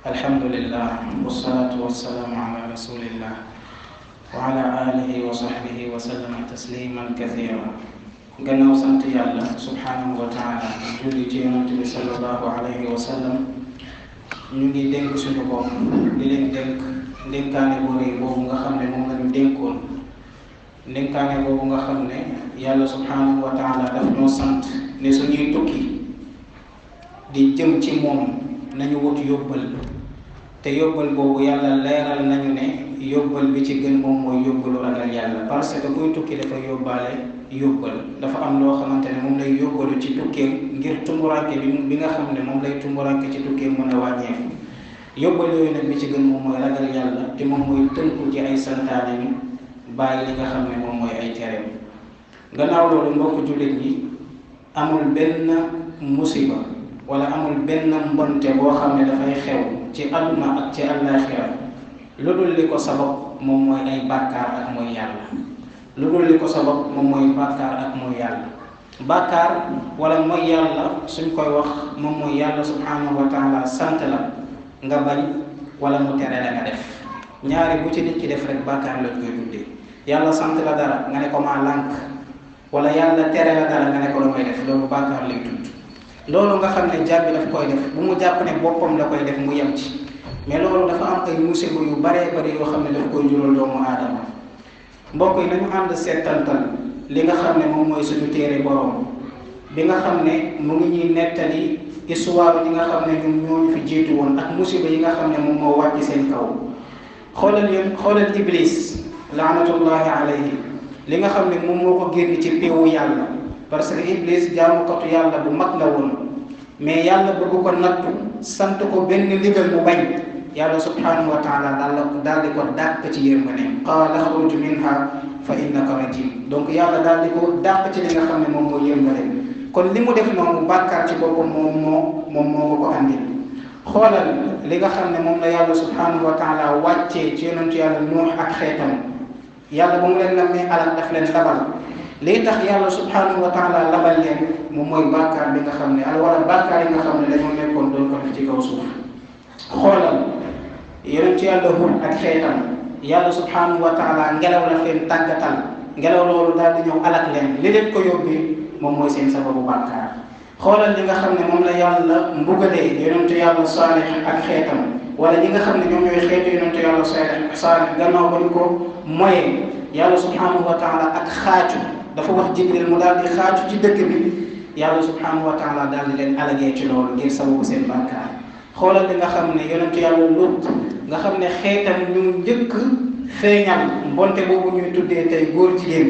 alhamdulillah wassalatu wassalaamu ala rasulillah wa ala alihi wa sahbihi wa sallama tasliman kathira. Gannaaw sant yàlla subhanahu wa taala julli ci yonent bi sallallahu alayhi wa sallam, ñu ngi dénk suñu bopp di leen dénk ndénkaane bu rëy boobu nga xam ne moom lañu dénkoon. ndénkaane boobu nga xam ne yàlla subhanahu wa taala daf ñoo sant ne suñuy tukki di jëm ci moom nañu wut yóbbal, te yóbbal boobu yàlla leeral nañu ne yóbbal bi ci gën moom mooy yóbbalu ragal yàlla, parce que kuy tukki dafa yóbbaale yóbbal. dafa am loo xamante ne moom lay yóbbalu ci tukkeem ngir tumburanke bi nga xam ne moom lay tumburanke ci tukkeem mën a wàññeeku. yóbbal yooyu nag bi ci gën moom mooy ragal yàlla, te moom mooy tënku ci ay santaaneem bàyyi li nga xam ne moom mooy ay tereem. gannaaw loolu mbokk jullit yi, amul benn musiba wala amul benn mbonte boo xam ne dafay xew ci àdduna ak ci àllaaxira lu dul li ko sabab moom mooy ay bàkkaar ak mooy yàlla. lu dul li ko sabab moom mooy bàkkaar ak mooy yàlla. bàkkaar wala mooy yàlla suñ koy wax moom mooy yàlla subhanahu wa taala sant la nga bañ wala mu tere la nga def. ñaari bu ci nit ki def rek bàkkaar lañ koy tuddee. yàlla sant la dara nga ne ko maa lànk, wala yàlla tere la dara nga ne ko damay def, loolu bàkkaar lay tudd. loolu nga xam ne jàpp daf koy def bu mu jàpp ne boppam la koy def mu yem ci, mais loolu dafa am ay musiba yu baree bari yoo xam ne daf koy jural doomu aadama. mbokk yi nañu ànd seetantal li nga xam ne moom mooy suñu téere borom bi nga xam ne mu ngi ñuy nettali histoire yi nga xam ne ñun ñooñu fi jiitu woon ak musiba yi nga xam ne moom moo wàcc seen kaw. xoolal iblis laanatullahi alayhi li nga xam ne moom moo ko génn ci péewu yàlla, parce que iblis jaamukatu yàlla bu mag la woon, mais yàlla bëgg ko nattu sant ko benn ndigal mu bañ. yàlla subhanahu wa taala daal di ko dàq ci yërmande, qaala xruj minha fa innaka rajim. donc yàlla daal di ko dàq ci li nga xam ne moom mooy yërmande. kon li mu def noonu bàkkaar ci boppam moom moo ko andil. xoolal li nga xam ne moom la yàlla subhanahu wa taala wàccee ci yonentu yàlla Nuux ak xeetam. yàlla ba mu leen nammee alal daf leen labal. lii tax yàlla subhanahu wa taala labal leen moom mooy bàkkaar bi nga xam ne wala bàkkaar yi nga xam ne dañoo nekkoon doon ko def ci kaw suuf. xoolal yonent yàlla Huud ak xeetam, yàlla subhanahu wa taala ngelaw la leen tàggatal, ngelaw loolu daal di ñëw alak leen. li leen ko yóbbee moom mooy seen sababu bàkkaar. xoolal li nga xam ne moom la yàlla mbugalee yonent yàlla Saalix ak xeetam, wala ñi nga xam ne ñoom ñooy xeetu yonent yàlla Saalix gannaaw ba ñu ko moyee. yàlla subhanahu wa taala ak xaacu dafa wax Jibril mu daal di xaacu ci dëkk bi, yàlla subhanahu wa taala daal di leen alagee ci loolu ngir sababu seen bàkkaar. xoolal li nga xam ne yonentu yàlla Lut nga xam ne xeetam ñu njëkk feeñal mbonte boobu ñuy tuddee tey góor jigéen.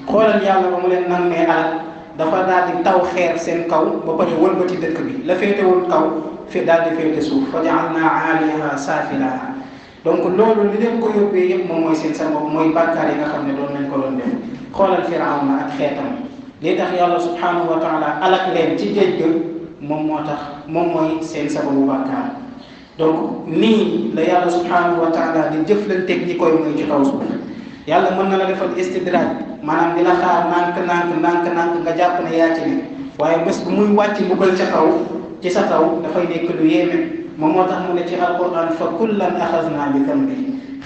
xoolal yàlla ba mu leen nammee alal dafa daal di taw xeer seen kaw ba pare wëlbati dëkk bi, la féetewul kaw fi daal di féete suuf, fa ja'alnaa 'aaliyahaa saafilahaa. donc loolu li leen ko yóbbee yëpp moom mooy seen sabab, mooy bàkkaar yi nga xam ne doon nañ ko doon def. xoolal Firawna ak xeetam lii tax yàlla subhanahu wa taala alak leen ci géej ga moom mooy seen sababu bàkkaar. donc nii la yàlla subhanahu wa taala di jëflanteeg ñi koy mooy ci kaw suuf. yàlla mën na la defal istidraaj, maanaam di la xaar nànk nga jàpp ne yaa ci ne, waaye bés bu muy wàcc mbugal ca kaw ci sa kaw dafay nekk lu yéeme. moom moo tax mu ne ci alquran fa kullan axaznaa bi dambi.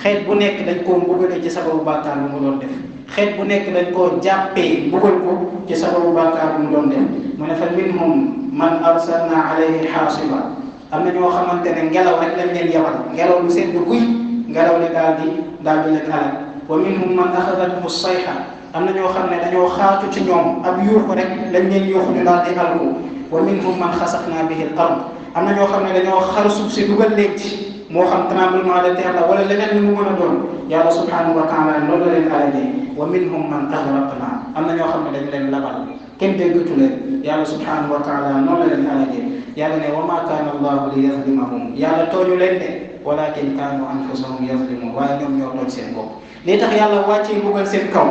xeet bu nekk dañ koo mbugalee ci sababu bàkkaar bu mu doon def. xeet bu nekk dañ koo jàppee mbugal ko ci sababu bàkkaar bu mu doon def. mu ne fa minhum man arsalna alayhi xaasiba. am na ñoo xamante ne ngelaw rek lañ leen yabal, ngelaw lu sedd guy, ngelaw li daal di leen alal. wa minhum man axadathu sayha. am na ñoo xam ne dañoo xaatu ci ñoom ab yuuxu rek lañ leen yuuxu ñu daal di alku. wa minhum man xasafna bihi al ard. am na ñoo xam ne dañoo xar suuf si dugal leen ci, moo xam tremblement de terre la wala leneen lu mu mën a doon. yàlla subhanahu wa taala loolu la leen alagee. wa minhum man aghraqna. am na ñoo xam ne dañu leen labal, kenn déggatu leen. yàlla subhanahu wa taala noonu la leen alagee. yàlla ne wa ma kaana allahu li yazlimahum. yàlla tooñu leen de, walakin kaanu anfusahum yazlimun. waaye ñoom ñoo tooñ seen bopp. lii tax yàlla wàccee mbugal seen kaw,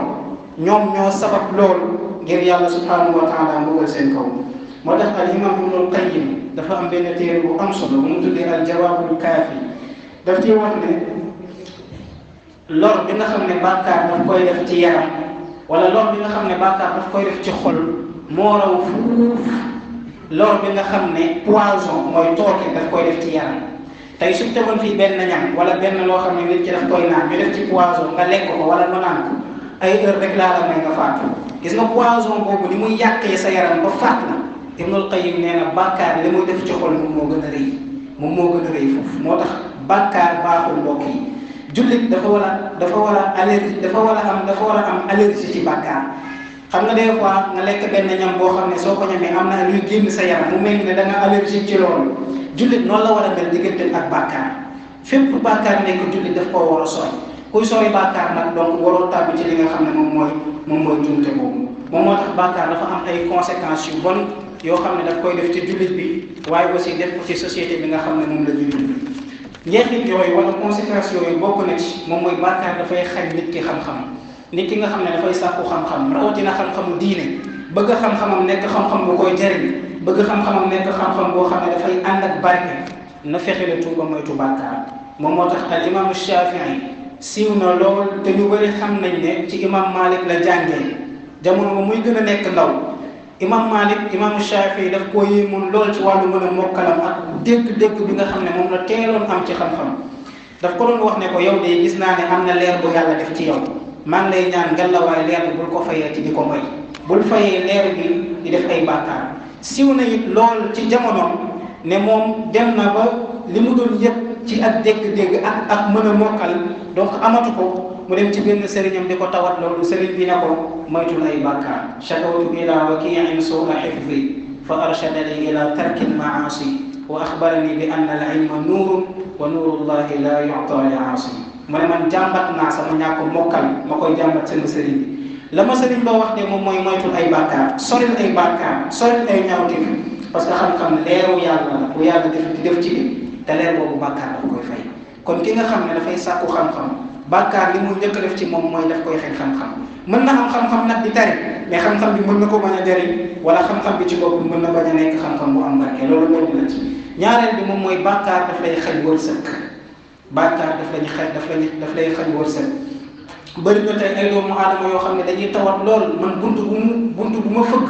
ñoom ñoo sabab loolu ngir yàlla subhanahu wa taala mbugal seen kaw. moo tax al imam Ibnul Qayyim dafa am benn téere bu am solo bu mu tuddee al jawaabul kaafi. daf ciy wax ne lor bi nga xam ne bàkkaar daf koy def ci yaram, wala lor bi nga xam ne bàkkaar daf koy def ci xol moo raw fuuf lor bi nga xam ne poison mooy tooke daf koy def ci yaram. tey suñ tegoon fii benn ñam wala benn loo xam ne nit ki daf koy naan ñu def ci poison nga lekk ko wala nga naan ko ay heure rek laa la may nga faatu. gis nga poison boobu ni muy yàqee sa yaram ba faat la Ibnul Qayyim nee na bàkkaar li muy def ci xol moom moo gën a rëy foofu. moo tax bàkkaar baaxul mbokk yi. jullit dafa war a am allergie ci bàkkaar. xam nga des fois nga lekk benn ñam boo xam ne soo ko ñamee am na luy génn sa yaram mu mel ne da nga allergie ci loolu. jullit noonu la war a mel diggante ak bàkkaar fépp bàkkaar nekk jullit daf koo war a sori kuy sori bàkkaar nag donc waroo tàbbi ci li nga xam ne moom mooy jumte boobu. moom moo tax bàkkaar dafa am ay conséquences yu bon yoo xam ne daf koy def ci jullit bi waaye aussi def ko ci société bi nga xam ne moom la ñuy dund. njeexit yooyu wala conséquences yooyu bokk na ci moom mooy bàkkaar dafay xañ nit ki xam-xam. nit ki nga xam ne dafay sàkku xam-xam rawatina xam-xamu diine bëgg xam-xamam nekk xam-xam bu koy jariñ bëgg xam-xamam nekk xam-xam boo xam ne dafay ànd ak barke na fexe la tuuba moytu bàkkaar. moom moo tax al imaamu Shafii siiw na lool te ñu bëri xam nañ ne ci imam Malik la jàngee jamono ba muy gën a nekk ndaw. imam Malik imaamu Shafii daf koo yéemoon lool ci wàllu mën a mokkalam ak dégg-dégg bi nga xam ne moom la teeloon am ci xam-xam. daf ko doon wax ne ko yow de gis naa ne am na leer bu yàlla def ci yow. maa ngi lay ñaan ngallaawaay leer bi bul ko fayee ci di ko moy bul fayee leer bi di def ay bàkkaar. siw na it lool ci jamonoom ne moom dem na ba li mu doon yëpp ci ak dégg-dégg ak mën a mokkal donc amatu ko mu dem ci benn sëriñam di ko tawat loolu sëriñ bi ne ko moytul ay bàkkaar. shakawtu ila wakiin suu'a hifzi fa arshadani ila tarki al-maasi wa axbarani bi anna al-ilma nuurun wa nuurullahi la yu'ta li aasi. mu ne man jàmbat naa sama ñàkk mokkal ma koy jàmbat seen sëriñ bi la ma sëriñ ba wax de moom mooy moytul ay bàkkaar soril ay bàkkaar soril ay ñaawteef parce que xam-xam leeru yàlla la bu yàlla def ci bi te leer boobu bàkkaar daf koy fay. kon ki nga xam ne dafay sàkku xam-xam bàkkaar li mu njëkk a def ci moom mooy daf koy xëy xam-xam mën na am xam-xam nag di tari mais xam-xam bi mën na ko bañ a jëriñ wala xam-xam bi ci bopp mën na bañ a nekk xam-xam bu am barke loolu loolu la ci. ñaareel bi moom mooy bàkkaar daf lay xëy wërsëg. bàkkaar daf lay xañ wërsëg bëri na tey ay doomu aadama yoo xam ne dañuy tawat lool man buntu bu ma fëgg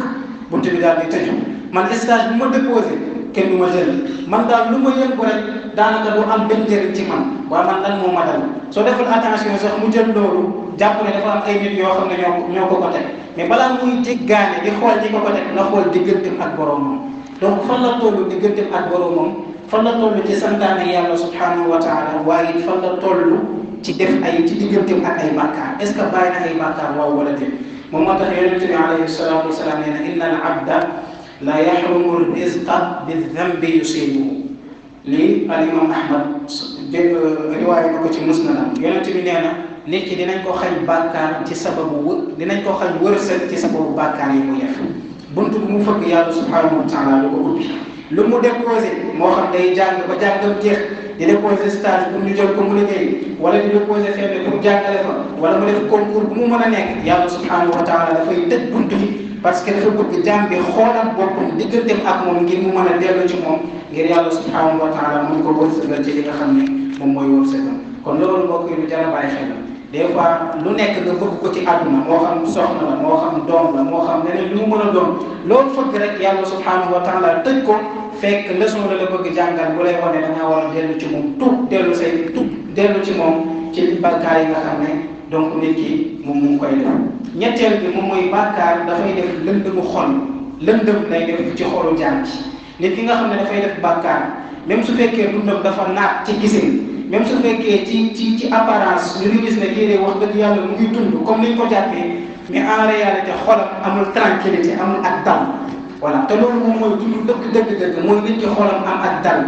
buntu bi daal di tëju man stage bu ma déposé kenn du ma jël man daal lu ma yëngu rek daanaka du am benn njëriñ ci man waaye man lan moo ma dal soo deful attention sax mu jël loolu jàpp ne dafa am ay nit yoo xam ne ñoo ko teg mais balaa muy jéggaane di xool ñi ko teg na xool digganteem ak boroomam donc fan la tollu digganteem ak boroomam fan la toll ci santaane yàlla subhanahu wa taala waaye fan la toll ci def ci digganteem ak ay bàkkaar est ce que bàyyi na ay bàkkaar waaw wala déet. moom moo tax yonente bi alayhi salatu wasalaam nee na inna al abda la yaxrumu rizqa bi dambi yusibuhu lii al imam ahmad dégg riwaaya na ko ci musnadam yonente bi nee na nit ki dinañ ko xañ bàkkaar ci sababu dinañ ko xañ wërsëg ci sababu bàkkaar yi mu def buntu bu mu fëgg yàlla subhanahu wa taala lu ko ubbi lu mu déposé moo xam day jàng ba jàngam jeex di déposé stage pour ñu jël ko mu liggéey wala di déposé fenn pour jàngale fa wala mu def concours bu mu mën a nekk yàlla subhanahu wa taala dafay tëj buntu yi parce que dafa bëgg jaam bi xoolal boppam digganteem ak moom ngir mu mën a dellu ci moom ngir yàlla subhanahu wa taala mun ko wërsëgal ci li nga xam ne moom mooy wërsëgal. kon loolu mbokk yi lu jar a bàyyi xel la des fois lu nekk nga bëgg ko ci àdduna moo xam soxna la moo xam doom la moo xam leneen lu mu mën a doon loolu fëgg rek yàlla subhanahu wa taala tëj ko fekk leçon la bëgg jàngal bu lay wane da ngaa war a dellu ci moom dellu ci moom ci bàkkaar yi nga xam ne donc nit ki moom mu ngi koy def. ñetteel bi moom mooy bàkkaar dafay def lëndëmu xol lëndëm lay def ci xolu jaam ci nit ki nga xam ne dafay def bàkkaar même su fekkee dundam dafa naat ci gisin même su fekkee ci apparence ñu ngi gis ne kii de wax dëgg yàlla mu ngi dund comme ni ñu ko jàppee mais en réalité xolam amul tranquillité amul ak dal voilà te loolu moom mooy dund dëgg mooy nit ki xolam am ak dal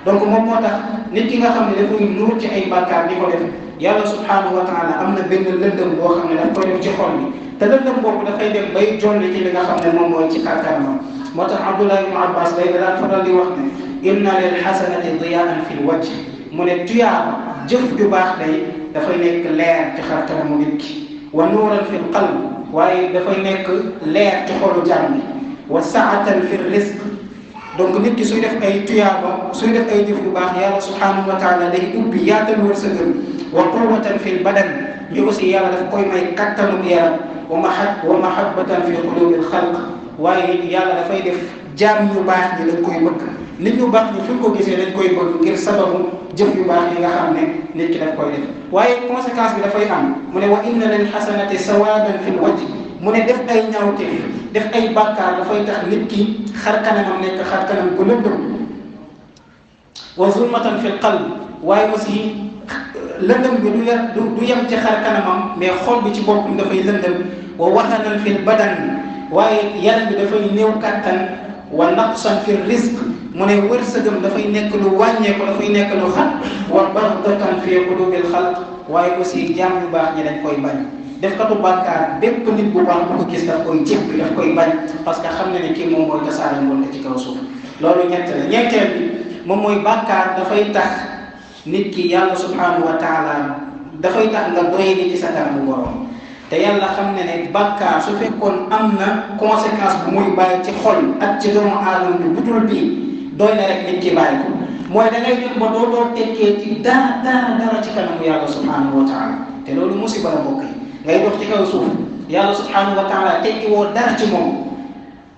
donc moom moo tax nit ki nga xam ne dafay nuur ci ay bàkkaar di ko def yàlla subhanahu wa taala am na benn lëndëm boo xam ne daf koy def ci xol bi te lëndëm boobu dafay dem bay jolli ci li nga xam ne moom mooy ci kàkkaarma moo tax Abdullah ibn Abbas day daan faral di wax ne inna lil hasanati diyaan fil wajh mu ne tuyaaba jëf ju baax day dafay nekk leer ci xar kanamu nit ki wa nuuran fil qalb waaye dafay nekk leer ci xolu jàmm bi wa saatan fil rizq donc nit ki suy def ay tuyaaba suy def ay jëf yu baax yàlla subhanahu wa taala day ubbi yaatal wërsëgam wa quwwatan fil badan ñu aussi yàlla daf koy may kattanu yaram wa mahabbatan fi qulubil xalq waaye yàlla dafay def jaam yu baax ñi dañ koy bëgg nit ñu baax ñi fu ñu ko gisee dañ koy bëgg ngir sababu jëf yu baax yi nga xam ne nit ki daf koy def waaye conséquence bi dafay am mu ne wa inna lil xasanati sawaban fil wajhi mu ne def ay ñaawte def ay bàkkaar dafay tax nit ki xar kanamam nekk xar kanam bu lëndëm wa zulmatan fil qalb waaye aussi lëndëm bi du yem ci xar kanamam mais xol bi ci boppam dafay lëndëm wa wahanan fil badan waaye yaram bi dafay néew kattan wa naqsan fil rizq mu ne wërsëgam dafay nekk lu wàññeeku dafay nekk lu xat wa baghdatan fi qulubil xalq waaye aussi jaam yu baax ñi dañ koy bañ def katu bàkkaar bépp nit bu baax bu ko gis daf koy jéppi daf koy bañ parce que xam na ne kii moom mooy tasaare mbool ci kaw suuf loolu ñett la ñeenteel bi moom mooy bàkkaar dafay tax nit ki yàlla subhanahu wa taala dafay tax nga doye ni ci sa kanamu borom te yàlla xam ne ne bàkkaar su fekkoon am na conséquence bu muy bàyyi ci xol ak ci doomu aadama bi budul bii doy na rek nit ki bàyyi ko mooy da ngay dem ba doo tekkee ci dara ci kanamu yàlla subhanahu wa taala te loolu musiba la bokk yi ngay dox ci kaw suuf yàlla subhanahu wa taala tekki woo dara ci moom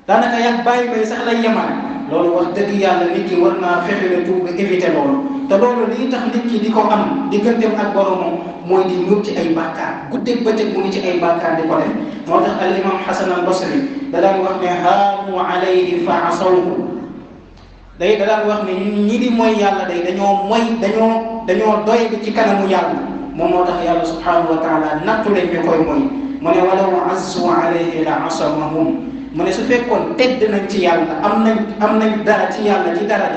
daanaka yàgg bàyyi bay sax lay yemal loolu wax dëgg yàlla nit ki war naa fexe la tuub éviter loolu te loolu lii tax nit ki di ko am digganteem ak boromam mooy di ñëw ci ay bàkkaar guddeeg bëccëg mu ngi ci ay bàkkaar di ko def moo tax al imam Hasan al Basri da daan wax ne haamu alayhi fa asawhu da daan wax ne ñi di mooy yàlla day dañoo doy bi ci kanamu yàlla moom moo tax yàlla subhanahu wa taala nattu leen ñu koy mooy mu ne walaw azzu alayhi la asamahum mu ne su fekkoon tedd nañ ci yàlla am nañ dara ci yàlla ci dara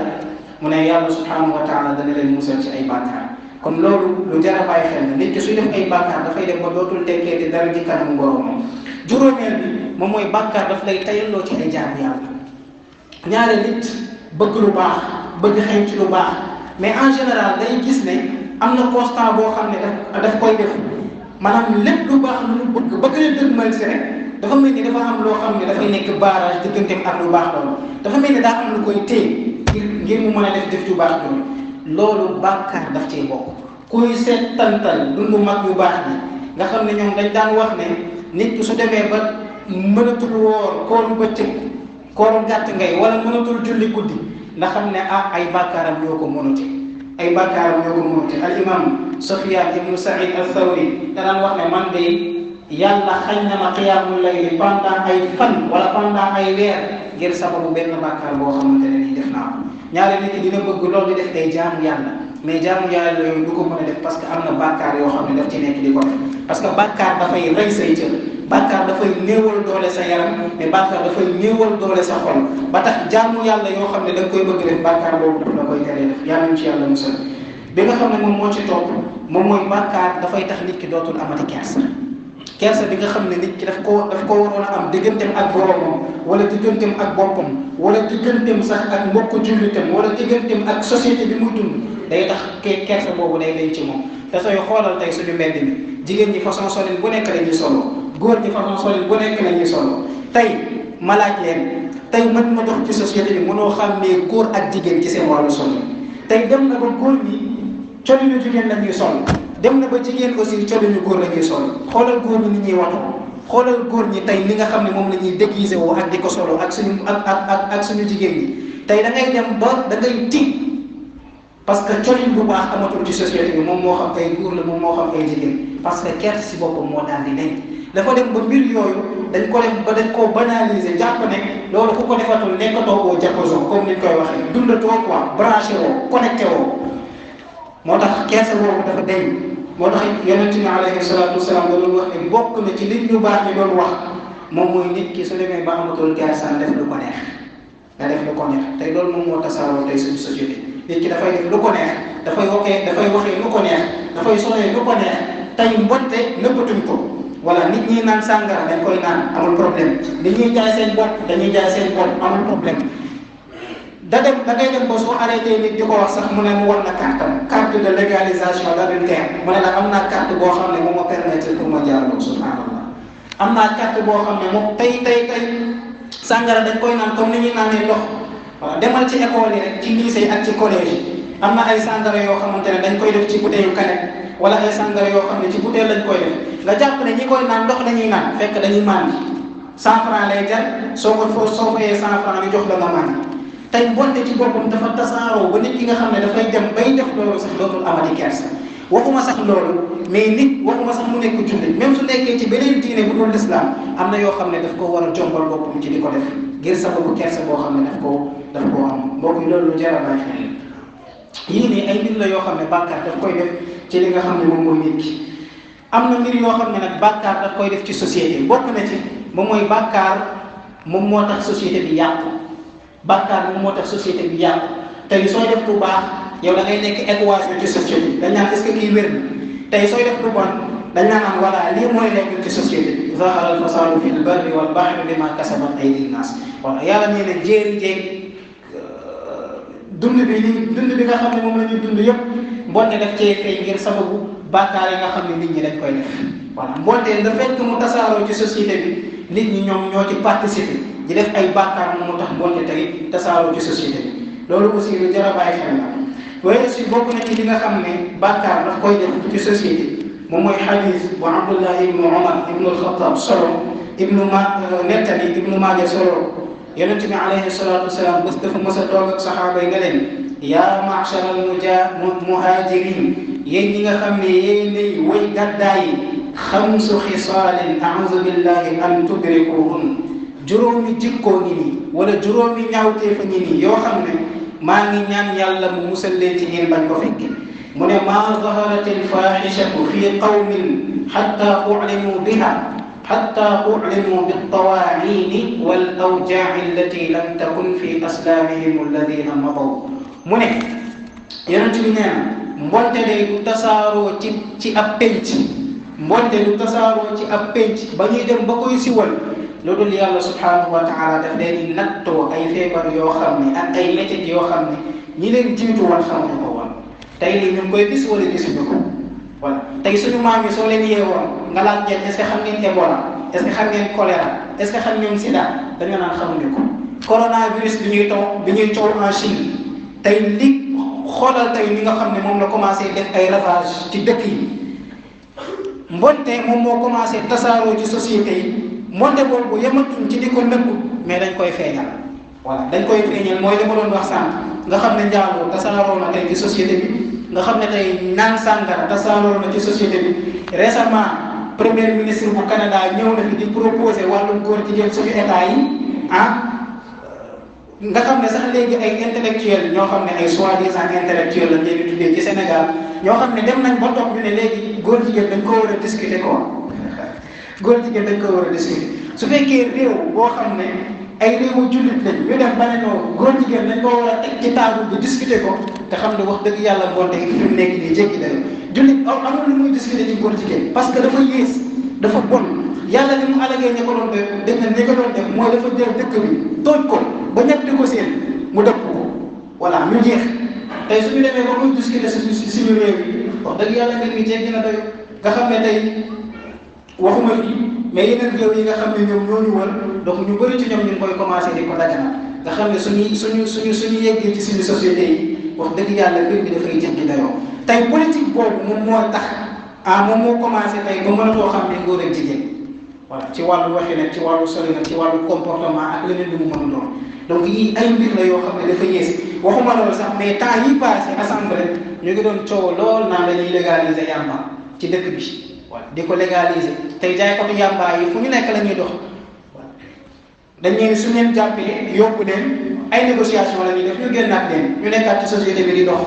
mu ne yàlla subhanahu wa taala dana leen musal ci ay bàkkaar kon loolu lu jar a bàyyi xel na nit ki suy def ay bàkkaar dafay dem ba dootul tekkeeti dara ci kanamu boromam juróomeel bi moom mooy bàkkaar daf lay tayalloo ci ay jaamu yàlla ñaare nit bëgg lu baax bëgg xeeñ ci lu baax mais en général day gis ne am na constant boo xam ne daf koy def maanaam lépp lu baax lu mu bëgg leen dëgmal si rek dafa mel ni dafa am loo xam ne dafay nekk barrage digganteem ak lu baax loolu dafa mel ni daa am lu koy téye ngir mu mën a def ju baax loolu bàkkaar daf cee bokk kuy seetantal dundu mag yu baax bi nga xam ne ñoom dañ daan wax ne nit ki su demee ba mënatul woor kooru bëccëg kooru gàtt ngay wala mënatul julli guddi nga xam ne ay bàkkaaram ñoo ko mënute ay bàkkaaram ñoo ko mënute al imam Sufyaan ibnu Saïd al Thawri danaan wax ne man de yàlla xañ na ma qiyaamul layli pendant ay fan wala pendant ay weer ngir sababu benn bàkkaar boo xamante ne nii def naa ko ñaare nit ki dina bëgg loolu di def ay jaamu yàlla mais jaamu yàlla yooyu du ko mën a def parce que am na bàkkaar yoo xam ne daf ci nekk di ko def parce que bàkkaar dafay rey say cër bàkkaar dafay néewal doole sa yaram mais bàkkaar dafay néewal doole sa xol ba tax jaamu yàlla yoo xam ne da nga koy bëgg def bàkkaar boobu daf la koy teree def yàlla ñu ci yàlla musal bi nga xam ne moom moo ci topp moom mooy bàkkaar dafay tax nit ki dootul amati kersa bi nga xam ne nit ki daf ko waroon a am digganteem ak boromam wala digganteem ak boppam wala digganteem sax ak mbokku jullitam wala digganteem ak société bi muy dund day tax kersa boobu day lay ci moom te sooy xoolal tey suñu mbedd mi jigéen ñi façon solin bu nekk la ñuy solo góor ñi façon solin bu nekk la ñuy solo tey ma laaj leen tey mën ma dox ci société bi mënoo xam ne góor ak jigéen ci seen wàllu solin tey dem na ba góor ñi colinu jigéen la ñuy sol dem na ba jigéen aussi colinu góor la ñuy sol xoolal góor ñi ni ñuy waxtu xoolal góor ñi tey li nga xam ne moom la ñuy déguisé woo ak di ko solo ak suñu jigéen ñi tey da ngay dem ba da ngay tiit parce que colin bu baax amatul ci société bi moom moo xam ay góor la moom moo xam ay jigéen parce que kersa si boppam moo daal di nekk dafa dem ba mbir yooyu dañ ko dem ba dañ koo banaliser jàpp ne loolu ku ko defatul nekkatoo koo jàppasoo comme niñ koy waxee dundatoo quoi branché woo connecté woo moo tax kersa boobu dafa deñ moo tax yonent bi alayhi salaatu wasalaam da doon wax ne bokk na ci li ñu baax ñu doon wax moom mooy nit ki su demee ba amatul kersa def lu ko neex nga def lu ko neex tey loolu moom moo tasaaroo tey suñu société nit ki dafay def lu ko neex dafay waxee lu ko neex dafay solee lu ko neex tey mbonte nëbbatuñ ko wala nit ñi naan sàngara dañ koy naan amul problème nit ñuy jaay seen bopp dañuy jaay seen bopp amul problème da ngay dem ba soo arrêté nit di ko wax sax mu ne mu war na carte de légalisation d'adultère mu ne la am naa carte boo xam ne moom ma permettre pour ma jaarloo subhanallah am naa carte boo xam ne moom tey sàngara dañ koy naan comme ni ñuy naanee ndox waaw demal ci école yi rek ci lycée ak ci collège yi am na ay sàngara yoo xamante ne dañ koy def ci bouteille yu canette wala ay sàngara yoo xam ne ci bouteille lañ koy def nga jàpp ne ñi koy naan ndox lañuy naan fekk dañuy màndi 100 francs lay jar soo fayee 100 francs ñu jox la nga màndi tey mbonte ci boppam dafa tasaaroo ba nit ki nga xam ne dafay dem bay def loolu sax dootul amati kersa waxuma sax loolu mais nit waxuma sax mu nekk jullit même su nekkee ci beneen diine bu dul lislaam am na yoo xam ne daf ko war a jombal boppam ci di ko def ngir sababu kersa boo xam ne daf koo am mbokk yi loolu lu jar a bàyyi xel yii nii ay mbir la yoo xam ne bàkkaar daf koy def ci li nga xam ne moom mooy nit ki am na mbir yoo xam ne nag bàkkaar daf koy def ci société bokk na ci moom mooy bàkkaar moom moo tax société bi yàqu bàkkaar moom moo tax société bi yàqu tey sooy def lu baax yow da ngay nekk équation ci société dañ naan est-ce que kii wér na tey sooy def lu bon dañ naan am voilà lii mooy nekk ci société bi zahara al fasadu fi l barri wal bahri bima kasabat aydi nnas voilà yàlla nee na jéeri jéeg dund bi nga xam ne moom la ñuy dund yëpp mbonte daf cee feeñ ngir sababu bàkkaar yi nga xam ne nit ñi dañ koy def voilà mbonte da fekk mu tasaaroo ci société bi nit ñi ñoom ñoo ci participer di def ay bàkkaar mu tax mbonte tey tasaaroo ci société bi loolu aussi lu jar a bàyyi xel la waaye aussi bokk na ci li nga xam ne bàkkaar daf koy def ci société moom mooy xadis bu Abdullah ibnu Omar ibnu al-Khattab solo nettali ibnu Maaja solo yonent bi alayhi salaatu wasalaam bés dafa mës a toog ak saxaaba yi nga leen yaa ma'shara al-muhajirin yéen ñi nga xam ne yéenay way gàddaay yi xamsu xisaalin a'uuzu billahi an tudrikuhun juróomi jikkoo ngi nii wala juróomi ñaawteefa ngi nii yoo xam ne maa ngi ñaan yàlla mu musal leen ci ngeen bañ ko fekke mu ne maa zaharat alfaxishatu fi qawmin xatta ulimu biha xatta ulimu biltawaacini wal awjaaci allati lam takun fi aslaamihim alladina madaw mu ne yonent bi nee na mbonte day du tasaaroo ci ab penc mbonte du tasaaroo ci ab penc ba ñuy dem ba koy siwal loolu dul yàlla subhanahu wa taala daf leen di nattoo ay feebar yoo xam ne ak ay métit yoo xam ne ñi leen jiitu woon xamuñu ko woon tey lii ñu ngi koy gis wala gisuñu ko voilà tey suñu maam yi soo leen yeewoon nga laaj leen est-ce que xam ngeen Ebola est-ce que xam ngeen choléra est-ce que xam ngeen sida dañu naan xamuñu ko coronavirus bi ñuy coow en Chine tey li xoolal tey li nga xam ne moom la commencé def ay ravage ci dëkk yi mbonte moom moo commencé tasaaroo ci société yi mbonte boobu yematuñ ci di ko nëbbu mais dañ koy feeñal voilà dañ koy feeñal mooy li ma doon wax sànq nga xam ne njaaloo tasaaroo na tey ci société bi nga xam ne tey naan sàngara tasaaroo na ci société bi récemment premier ministre bu Canada ñëw na fi di proposer wàllum góor jigéen suñu état yi nga xam ne sax léegi ay intellectuels ñoo xam ne ay soi-disant intellectuels lañ leen di tuddee ci Sénégal ñoo xam ne dem nañ ba toog ñu ne léegi góor jigéen dañ ko war a discuter quoi góor jigéen dañ ko war a discuter su fekkee réew boo xam ne ay réewu jullit lañ ñu dem ba ne noonu góor jigéen dañ ko war a teg ci table bi discuter ko te xam ne wax dëgg yàlla mbonte fi mu nekk nii jéggi dayo jullit amul lu muy discuter ci góor jigéen parce que dafa yées dafa bon yàlla li mu alagee ñi ko doon def def na ñi ko doon def mooy dafa jël dëkk bi tooj ko ba ñett di ko seen mu dëpp ko voilà ñu jeex tey suñu demee ba muy discuter suñu réew yi wax dëgg yàlla mbir mi jéggi na doy nga xam ne tey waxuma fii mais yeneen réew yi nga xam ne ñoom ñoo ñu wër donc ñu bëri ci ñoom ñu ngi koy commencé di ko dagana nga xam ne suñu yeggee ci suñu société yi wax dëgg yàlla mbir bi dafay jéggi dayoo tey politique boobu moom moo tax moom moo commencé tey ba mënatoo xam ne góor ak jigéen voilà ci wàllu waxi nag ci wàllu sori nag ci wàllu comportement ak leneen lu mu mën a doon donc yii ay mbir la yoo xam ne dafa yées waxuma loolu sax mais temps yi passé assemblée ñu ngi doon coow lool naan dañuy légaliser yàmba ci dëkk bi voilà di ko légaliser tey jaaykatu yàmba yi fu ñu nekk la ñuy dox voilà dañ leen su leen jàppee yóbbu leen ay négociation la ñuy def ñu génnaat leen ñu nekkaat ci société bi di dox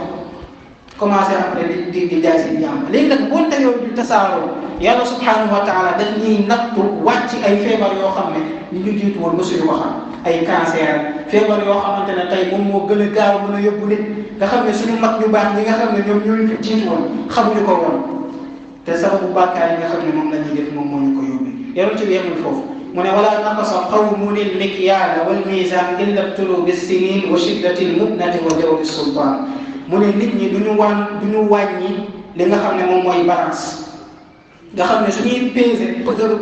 commencé après di jaay seen yàmba léegi nag bonte yooyu di tasaaroo yàlla subhanahu wa taala daf ñuy nattu wàcc ay feebar yoo xam ne ñu jiitu woon mësuñu ko xam ay cancer feebar yoo xamante ne tey moom moo gën a gaaw mën a yóbbu nit nga xam ne suñu mag ñu baax ñi nga xam ne ñoom ñoo ñu jiitu woon xamuñu ko woon te sababu bàkkaar yi nga xam ne moom la ñuy def moom moo ñu ko yóbbee yàlla ci yemul foofu mu ne wala naqasa qawmun al-mikyaala wal miizaan illa ibtuluu bis-siniin wa shiddati al-mu'nati wa jawri as-sultaan mu ne nit ñi duñu wàññi li nga xam ne moom mooy balance nga xam ne suñuy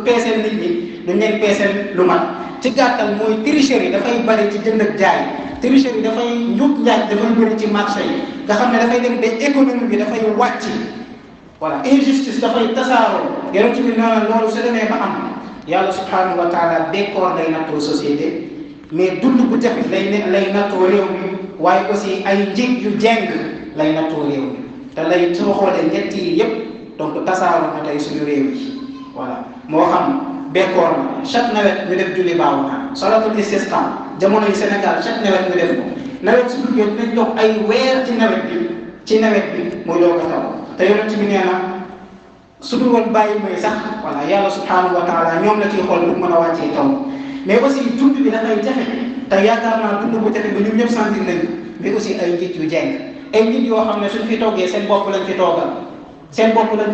peeseel nit ñi duñ leen peeseel lu mat ci gàttal mooy tricherie dafay bari ci jënd ak jaay tricherie dafay njuuj njaaj dafay bëri ci marché yi nga xam ne dafay dem ba économie bi dafay wàcc voilà injustice dafay tasaaroo yonent bi nee na loolu su demee ba am yàlla subhanahu wa taala décor day nattoo société mais dund bu jafe lay nattoo réew mi waaye aussi ay njiit yu jeng lay nattoo réew mi te lay soo xoolee ñett yi yépp donc tasaaroo na tey suñu réew yi voilà moo xam bekkoor la chaque nawet ñu def julli baawu naa salatul istisqa jamono yi Sénégal chaque nawet ñu def ko nawet su duggee dinañ toog ay weer ci nawet bi muy doog a taw te yonent bi nee na su dul woon bàyyi may sax voilà yàlla subhanahu wa taala ñoom la ciy xool bu mën a wàccee taw mais aussi dund bi dafay jafe te yaakaar naa dund bu jafe ba ñun ñëpp sentir nañu mais aussi ay njiit yu jeng ay njiit yoo xam ne suñ fi toggee seen bopp lañ fi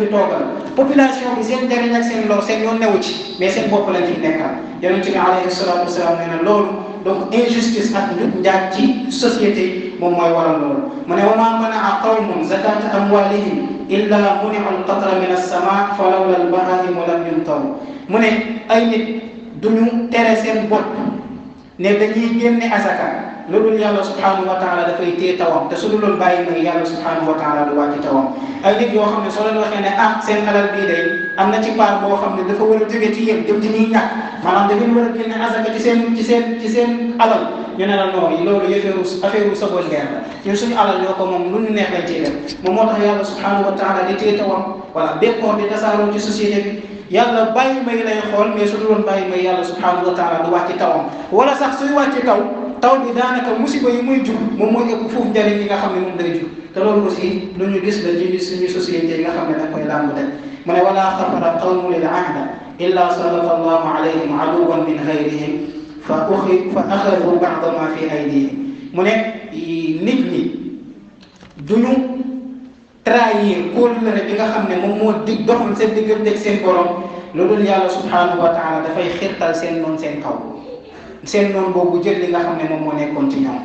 toogal population bi seen njariñ ak seen lor seen yoon newu ci mais seen bopp lañ fi nekkal yonent bi alayhi salaatu wasalaam nee na loolu donc injustice ak njub njaag ci société moom mooy waral loolu mu ne wa maa manaa qawmun zakata amwalihim illa muni'u al-qatra min as-samaa fa lawla al-bahaa'imu lam yumtaru mu ne ay nit duñu tere seen bopp ne dañuy génne asaka loolu yàlla subhanahu wa taala dafay téye tawam te su dul loolu bàyyi may yàlla subhanahu wa taala du wàcc tawam ay nit yoo xam ne soo leen waxee ne seen alal bii day am na ci part boo xam ne dafa war a jóge ci yéen jëm ci ñuy ñàkk maanaam da ngeen war a génne asaka ci seen alal ñu ne la non loolu affaire secondaire la ñun suñu alal yoo ko moom lu ñu neex lañ ciy def moom moo tax yàlla subhanahu wa taala di téye tawam voilà bekkoor di tasaaroo ci société bi yàlla bàyyi may lay xool mais su dul woon bàyyi may yàlla subhanahu wa taala du wàcc tawam wala sax suy wàcc taw bi daanaka musiba yi muy jur moom mooy ëpp foofu njëriñ yi nga xam ne moom day jur te loolu aussi lu ñu gis la ci suñu société yi nga xam ne dañ koy làmb de mu ne wala xafara qawmun lil ahda illa salata allahu alayhim aduwan min ghayrihim fa axadu ba'da ma fi aydihim mu ne nit ñi duñu trahir kóllëre bi nga xam ne moom moo doxul seen diggante ak seen borom loolu yàlla subhanahu wa taala dafay xirtal seen noonu seen kaw seen noonu boobu jël li nga xam ne moom moo nekkoon ci ñoom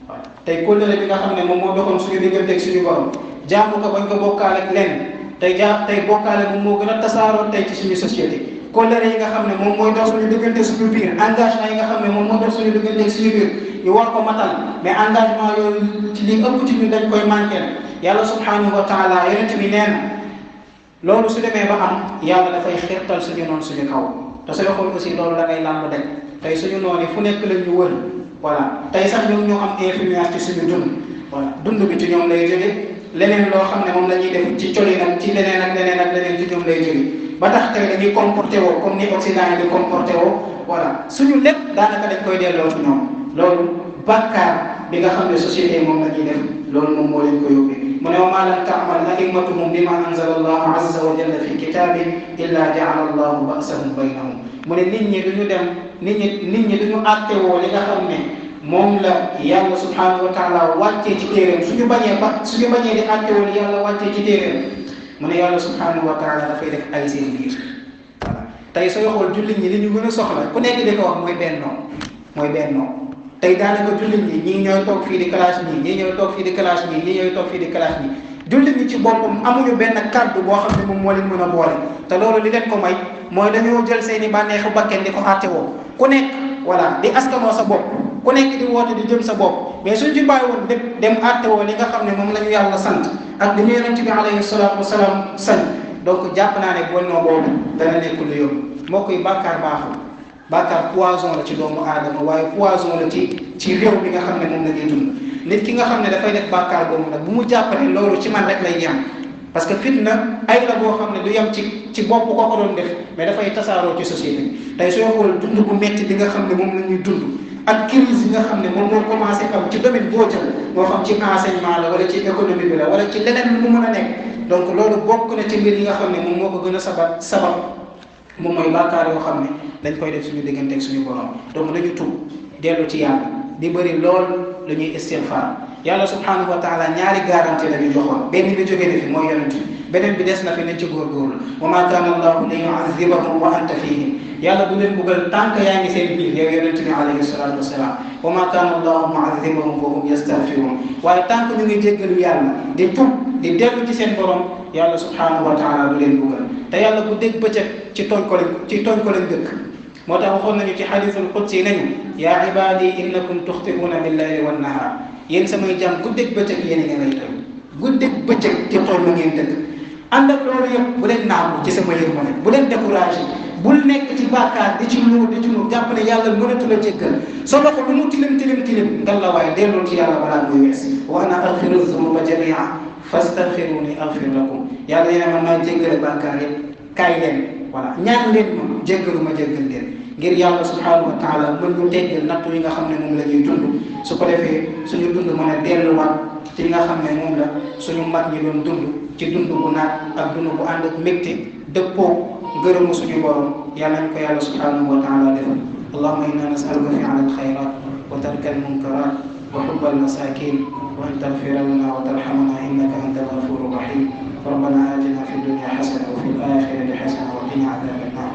waaw tey kóllëre bi nga xam ne moom moo doxoon suñu diggante ak suñu borom jaamu ko bañ ko bokkaale ak lenn tey bokkaale moom moo gën a tasaaroo tey ci suñu société kóllëre yi nga xam ne moom mooy dox suñu diggante suñu biir engagement yi nga xam ne moom moo dox suñu diggante ak suñu biir ñu war ko matal mais engagement yooyu ci li ëpp ci ñu dañ koy manqué yàlla subhanahu wa taala yonent bi nee na loolu su demee ba am yàlla dafay xirtal suñu noonu suñu kaw te sooy xool aussi loolu da ngay làmb daj tey suñu noonu yi fu nekk lañ ñu wër voilà tey sax ñoom ñoo am influence ci suñu dund voilà dund bi ci ñoom lay jóge leneen loo xam ne moom la ñuy def ci colinam ci leneen ak leneen ci ñoom lay jóge ba tax tey dañuy comporté woo comme ni Occident yi di comporté woo voilà suñu lépp daanaka dañ koy delloo ci ñoom loolu bàkkaar bi nga xam ne société moom la ñuy def loolu moom moo leen ko yóbbee mu ne wa maa lam ta'mal a'immatuhum bima anzala allahu azza wa jalla fi kitabihi illa ja'ala allahu ba'sahum baynahum mu ne nit ñi duñu àttewoo li nga xam ne moom la yàlla subhanahu wa taala wàccee ci téeréem suñu bañee di àttewoo li yàlla wàccee ci téeréem mu ne yàlla subhanahu wa taala dafay def ay seen biir voilà tey sooy xool jullit ñi li ñu gën a soxla ku nekk di ko wax mooy bennoo tey daanaka jullit ñi ñii ñooy toog fii di classe ñii ñooy toog fii di classe ñii ñooy toog fii di classe ñii jullit ñi ci boppam amuñu benn kàddu boo xam ne moom moo leen mën a boole te loolu li leen ko may mooy dañoo jël seeni bànneexu bakken di ko àttewoo ku nekk voilà di askanoo sa bopp ku nekk di woote di jëm sa bopp mais suñ ci bàyyi woon dem àttewoo li nga xam ne moom la ñu yàlla sant ak li ñu yonent bi alayhi salaatu wasalaam sañ donc jàpp naa ne bonnoo boobu dana nekk lu yomb moo koy bàkkaar baaxul bàkkaar poison la ci doomu aadama waaye poison la ci réew bi nga xam ne moom la ñuy dund nit ki nga xam ne dafay def bàkkaar boobu nag bu mu jàpp ne loolu ci man rek lay yem parce que fitna ay la boo xam ne du yem ci bopp ko ko doon def mais dafay tasaaroo ci société bi tey soo xool dund bu metti bi nga xam ne moom la ñuy dund ak crise yi nga xam ne moom moo commencé am ci domaine boo jël moo xam ci enseignement la wala ci économie bi la wala ci leneen lu mu mën a nekk donc loolu bokk na ci mbir yi nga xam ne moom moo ko gën a sabab moom mooy bàkkaar yoo xam ne dañ koy def suñu diggante ak suñu borom donc dañu tuub dellu ci yàlla di bëri lool la ñuy istighfar yàlla subhanahu wa taala ñaari garantie la ñu joxoon benn bi jógee na fi mooy yonent beneen bi des na fi nañ ci góorgóorlu wa ma kaana allahu li yu'adhibahum wa anta fihim yàlla du leen buggal tànk yaa ngi seen biir yow yonent bi alayhi salatu wasalaam wa ma kaana allahu mu'adhibahum wa hum yastaghfirun waaye tànk ñu ngi jéggalu yàlla di tub di dellu ci seen borom yàlla subhanahu wa taala du leen buggal te yàlla bu dégg bëccëg ci tooñ ko lañ dëkk moo tax waxoon nañu ci xadiisul qudsi nañu yaa ibaadi innakum tuxti'uuna billayli wan nahaar yéen samay jàmm guddeeg bëccëg yéen a ngi may tooñ guddeeg bëccëg ci tooñ ma ngeen dëkk ànd ak loolu yëpp bu leen naagu ci sama yërmande bu leen découragé bul nekk ci bàkkaar di ci nuur jàpp ne yàlla mënatu la jéggal sa loxo lu mu tilim ngal la waaye delloo ci yàlla balaa muy wees wa ana aghfiru dhunuba jami'a fastaghfiruni aghfir lakum yàlla nee na man maa jéggale bàkkaar yëpp kaay leen voilà ñaan leen ma jéggalu ma jéggal leen ngir yàlla subhanahu wa taala mën ñu teggal nattu yi nga xam ne moom la ñuy dund su ko defee suñu dund mën a delluwaat ci li nga xam ne moom la suñu mag ñi doon dund ci dund bu naat ak dund bu ànd ak mbégte dëppoo ngërëmu suñu borom yàlla nañ ko yàlla subhanahu wa taala defal allahumma inna nas'aluka fi'la al-khayrat wa tarka al-munkarat wa hubba al-masakin wa an taghfira lana wa tarhamna innaka anta al-ghafurur rahim ربنا آتنا في الدنيا حسنة وفي الآخرة حسنة وقنا عذاب النار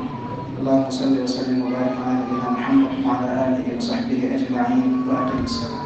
اللهم صل وسلم وبارك على نبينا محمد وعلى آله وصحبه أجمعين وأقم الصلاة